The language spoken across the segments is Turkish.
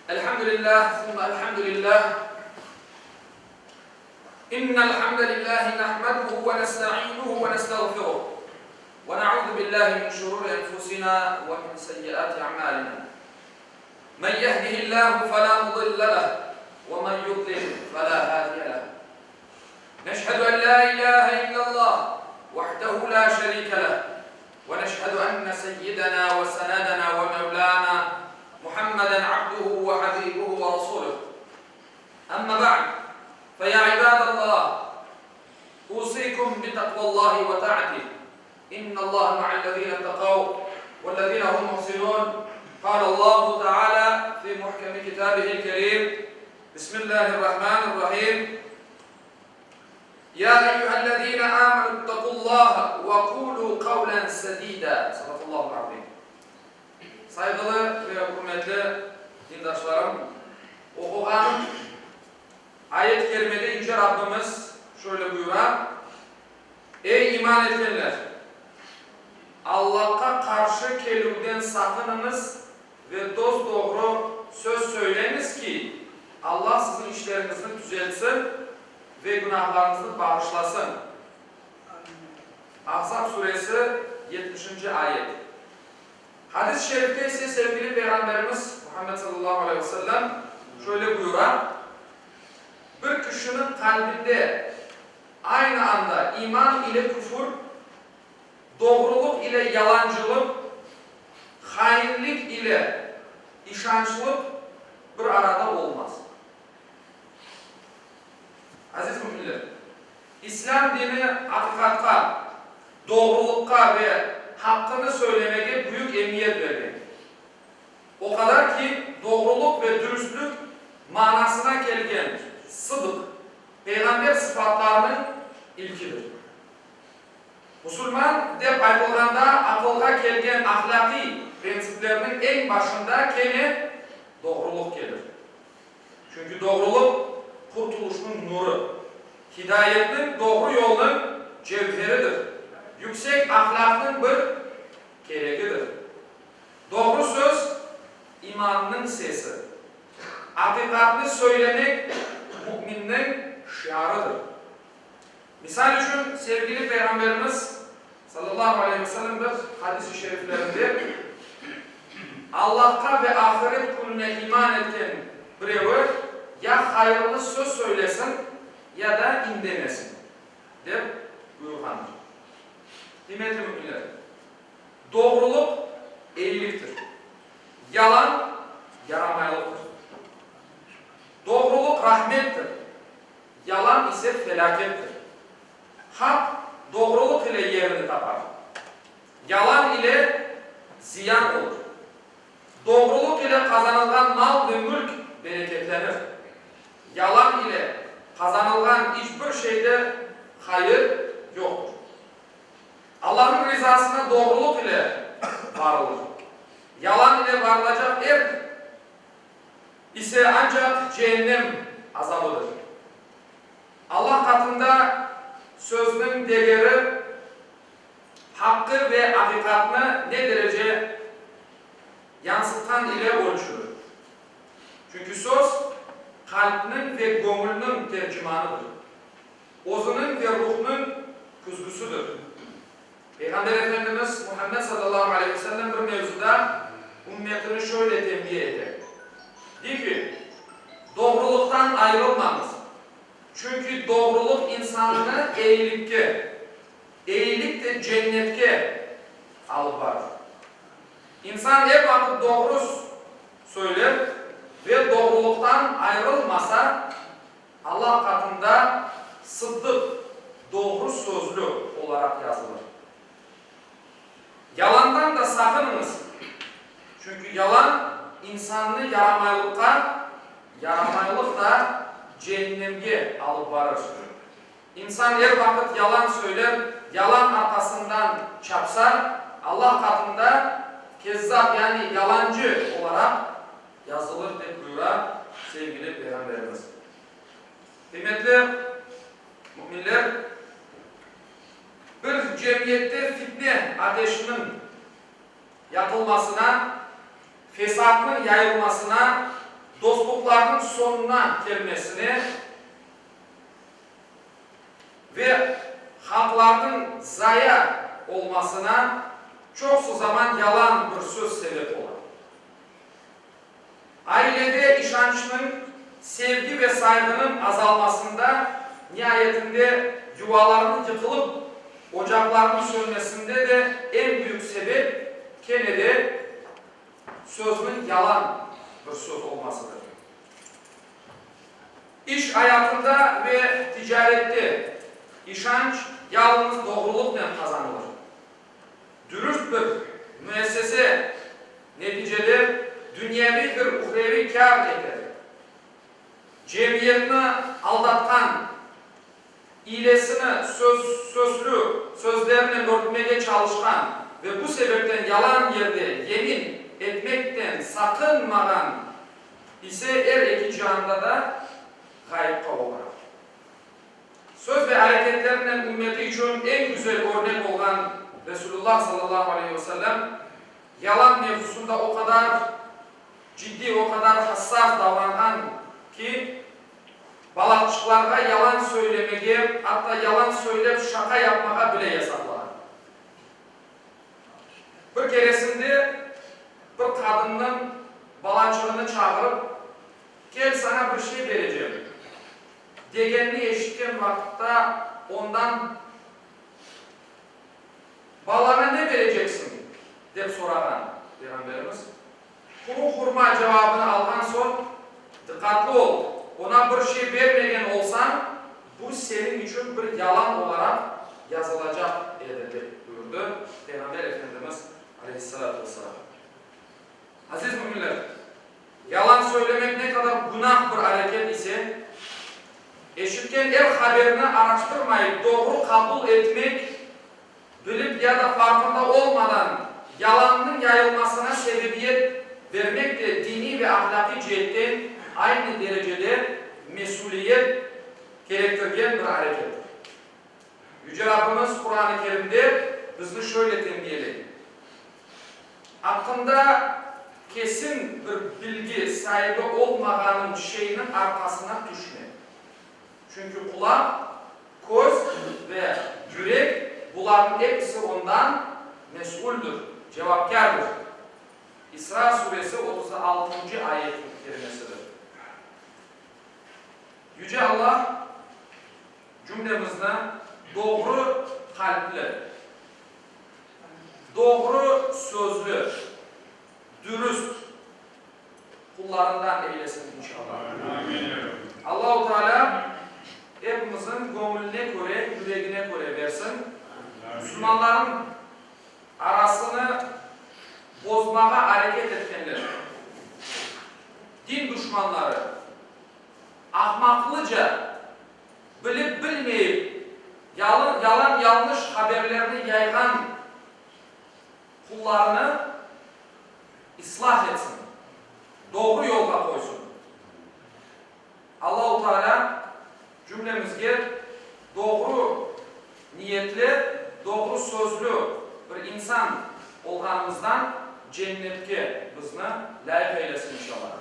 Elhamdülillah, thumma elhamdülillah. İnnel hamdelellahi nahmeduhu ve nesta'inuhu ve nestağfiruh. Ve na'udzu billahi min şururi enfusina ve min seyyiati a'malina. Men yehdihillahu fela mudille lehu ve men yudlil fela hadiye lehu. Neşhedü en la ilahe illallah vahdehu la şerike lehu. Ve neşhedü enne seyyidena ve senedena ve mevlana Muhammeden abduhu ve habibuhu ve rasuluhu. Amma ba'd. Feya ibadallah, usikum bi takvallahi ve ta'atih. İnnallâhe ma'allezîne tekav vellezîne hum muhsinûn. Kâlallahu Teala fi muhkemi kitâbihil kerîm. Bismillahirrahmanirrahim. Ya eyyühellezîne âmenü ittakullâhe ve kûlû kavlen sedîdâ. Sadakallâhu azîm. Saygılı ve hürmetli dindaşlarım, okuğan ayet-i kerimede Yüce Rabbimiz şöyle buyurar: Ey iman edenler! Allah'a karşı kelimden sakınınız ve dosdoğru söz söyleyiniz ki Allah sizin işlerinizi düzeltsin ve günahlarınızı bağışlasın. Ahzab suresi 70. ayet. Hadis-i şerifte ise sevgili Peygamberimiz Muhammed sallallahu aleyhi ve sellem şöyle buyurar: Bir kişinin kalbinde aynı anda iman ile küfür, doğruluk ile yalancılık, hainlik ile işançlık bir arada olmaz. Aziz müminler, İslam dini hakikatka, doğrulukka ve hakkını söylemeye büyük emniyet verdi. O kadar ki doğruluk ve dürüstlük manasına gelgen sıdık, peygamber sıfatlarının ilkidir. Müslüman dep aytılganda akılga gelgen ahlaki prensiplerinin en başında kene doğruluk gelir. Çünkü doğruluk kurtuluşun nuru, hidayetin doğru yolun cevheridir. Yüksek ahlakın bir gereğidir. Doğru söz imanın sesi. Hakikatini söylemek müminin şiarıdır. Misal için sevgili Peygamberimiz sallallahu aleyhi ve sellem bir hadis-i şeriflerinde Allah'a ve ahiret gününe iman eden birevi ya hayırlı söz söylesin ya da indemesin deyip buyurgandır. Kıymetli müminler, doğruluk iyiliktir. Yalan yaramaylıktır. Doğruluk rahmettir. Yalan ise felakettir. Hak doğruluk ile yerini tapar. Yalan ile ziyan olur. Doğruluk ile kazanılan mal ve mülk bereketlenir. Yalan ile kazanılan hiçbir şeyde hayır yoktur. Allah'ın rızasına doğruluk ile varılır. Yalan ile varılacak yer ise ancak cehennem azabıdır. Allah katında sözün değeri, hakkı ve hakikatını ne derece yansıtan ile ölçülür. Çünkü söz kalbinin ve gönlünün tercümanıdır. Ozunun ve ruhunun kuzgusudur. Peygamber Efendimiz Muhammed sallallahu aleyhi ve sellem bir mevzuda ümmetini şöyle tembih eder. Diyor ki, doğruluktan ayrılmamız. Çünkü doğruluk insanını iyilik de cennetke alıp varır. İnsan hep vakit doğru söyler ve doğruluktan ayrılmasa Allah katında sıddık, doğru sözlü olarak yazılır. Yalandan da sakınınız. Çünkü yalan insanını yaramaylık da cehennemge alıp varır. İnsan her vakit yalan söyler, yalan arkasından çapsar, Allah katında kezzap yani yalancı olarak yazılır diye buyurar sevgili Peygamberimiz. Kıymetli müminler, bir cemiyette fitne ateşinin yakılmasına fesatın yayılmasına, dostlukların sonuna gelmesini ve halkların zaya olmasına çok zaman yalan bir söz sebep olur. Ailede işançının, sevgi ve saygının azalmasında, nihayetinde yuvalarının yıkılıp ocaklarının sönmesinde de en büyük sebep kenede sözünün yalan bir söz olmasıdır. İş hayatında ve ticarette işanç yalnız doğrulukla kazanılır. Dürüst bir müessese neticede dünyevi bir uhrevi kâr eder. Cemiyetini aldatkan, iyilesini sözlerini örtmeye çalışkan ve bu sebepten yalan yerde yemin etmekten sakınmadan ise iki cihanda da gayipte olur. Söz ve hareketlerinden ümmeti için en güzel örnek olan Resulullah sallallahu aleyhi ve sellem yalan mevzusunda o kadar ciddi, o kadar hassas davranan ki balıkçılara yalan söylemeye, hatta yalan söyleyip şaka yapmaya bile yasakladı. Bir keresinde bir kadının balıkçılığını çağırıp gel sana bir şey vereceğim degenini eşitken vakitte ondan balana ne vereceksin diye soran Peygamberimiz. Kuru hurma cevabını aldan sonra dikkatli ol. Ona bir şey vermegen olsan bu senin için bir yalan olarak yazılacak dedi buyurdu Peygamber Efendimiz Aleyhisselatü Vesselam. Aziz müminler, yalan söylemek ne kadar günah bir hareket ise eşitken haberini araştırmayıp doğru kabul etmek, bilip ya da farkında olmadan yalanın yayılmasına sebebiyet vermek de dini ve ahlaki cihetten aynı derecede mesuliyet gerektiren bir harekettir. Yüce Rabbimiz Kur'an-ı Kerim'de bizi şöyle tembihliyor. Hakkında kesin bir bilgi sahibi olmayanın şeyinin arkasına düşme. Çünkü kulak, göz ve yürek bunların hepsi ondan mesuldür, cevapkardır. İsra suresi 36. ayet-i kerimesidir. Yüce Allah cümlemizde doğru kalpli, doğru sözlü, dürüst kullarından eylesin inşallah. Allah-u Teala hepimizin gönlüne göre, yüreğine göre versin. Müslümanların arasını bozmaya hareket etkenler, din düşmanları, ahmaklıca bilip bilmeyip yalan yanlış haberlerini yaygan kullarını ıslah etsin. Doğru yolda koysun. Allah-u Teala cümlemizge doğru niyetli, doğru sözlü bir insan olganımızdan cennetke bizni layık eylesin inşallah.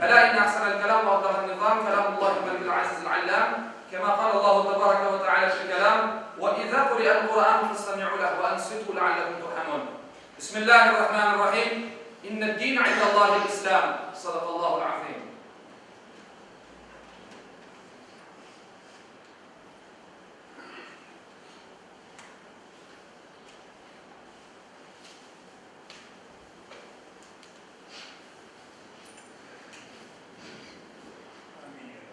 Ela inna ahsanal kelam ve afdalun nizam kelamullahi melikil azizil allam kema kâle Allahu tebareke ve teâlâ fil kelam ve izâ kuri'al Kur'an fastami'û lehu ve ansitu le'allekum turhamun. Bismillahirrahmanirrahim. İnned-dîn 'indallâhil İslam. Sadakallâhul azîm.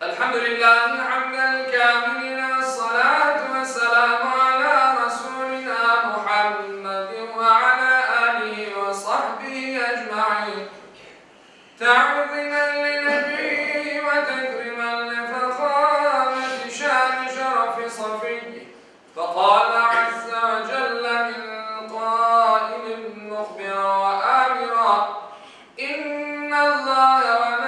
Elhamdülillahi hamdel kâmilina salatu ve selamu ala Resulina Muhammedin ve ala alihi ve sahbihi ecma'in. Ta'zimen li nebiyyi ve tekrimen li fekâmeti şâni şerefi safiyyi. Fekâle azze ve celle min qâilin muhbira ve âmira. İnnallâhe ve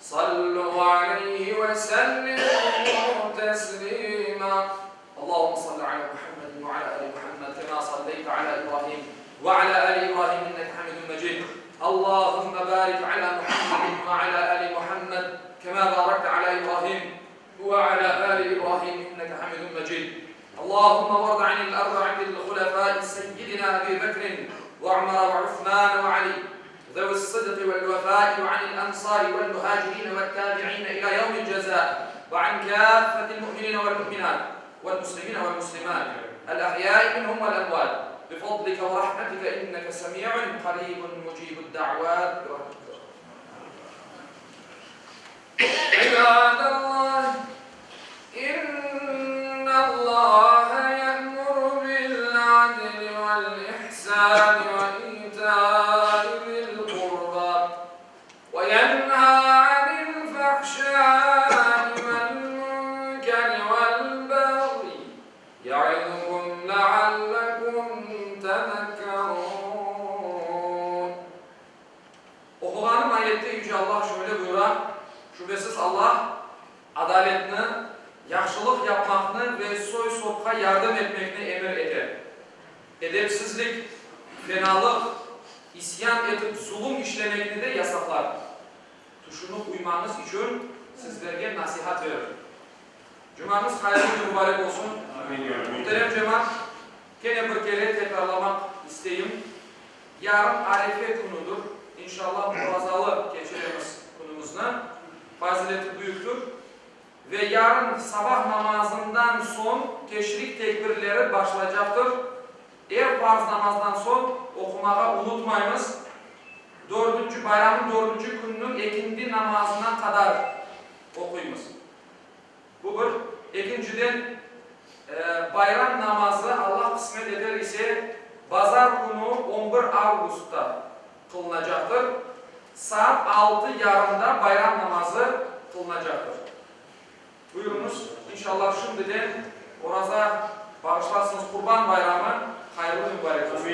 صلوا عليه وسلموا اللهم بارك على محمد وعلى آل محمد كما باركت على إبراهيم وعلى آل إبراهيم إنك حميد مجيد. اللهم وارض عن الأربعة الخلفاء سيدنا أبي بكر وعمر وعثمان وعلي ذوي الصدق والوفاء وعن الأنصار والمهاجرين والتابعين إلى يوم الجزاء وعن كافة المؤمنين والمؤمنات والمسلمين والمسلمات الأحياء منهم والأموات بفضلك ورحمتك إنك سميع قريب مجيب الدعوات. عباد الله إن الله يأمر بالعدل والإحسان وإيتاء ذي القربى وينهى عن الفحشاء والمنكر والبغي يعظكم لعلكم تذكرون. Okuğanım ayette Yüce Allah şöyle buyurar. Şüphesiz Allah adaletini, yaxşılık yapmakını ve soy sopka yardım etmekini emir eder. Edepsizlik, fenalık, isyan edip zulüm işlemekini de yasaklar. Tuşunu uymanız için sizlerge nasihat verir. Cumanız hayırlı mübarek olsun. Muhterem cemaat, gene bir kere tekrarlamak isteyeyim. Yarın Arife günüdür. İnşallah muazzalı geçiremiz günümüzden. Fazileti büyüktür. Ve yarın sabah namazından son teşrik tekbirleri başlayacaktır. Eğer farz namazdan son okumağa unutmayınız. Bayramın 4. gününün ikindi namazına kadar okuyunuz. Bu bir. İkinciden bayram namazı Allah kısmet eder ise pazar günü 11 Ağustos'ta kılınacaktır. Saat 6:30'da bayram namazı kılınacaktır. Buyurunuz. İnşallah şimdiden oraza bağışlarsınız Kurban Bayramı hayırlı mübarek olsun.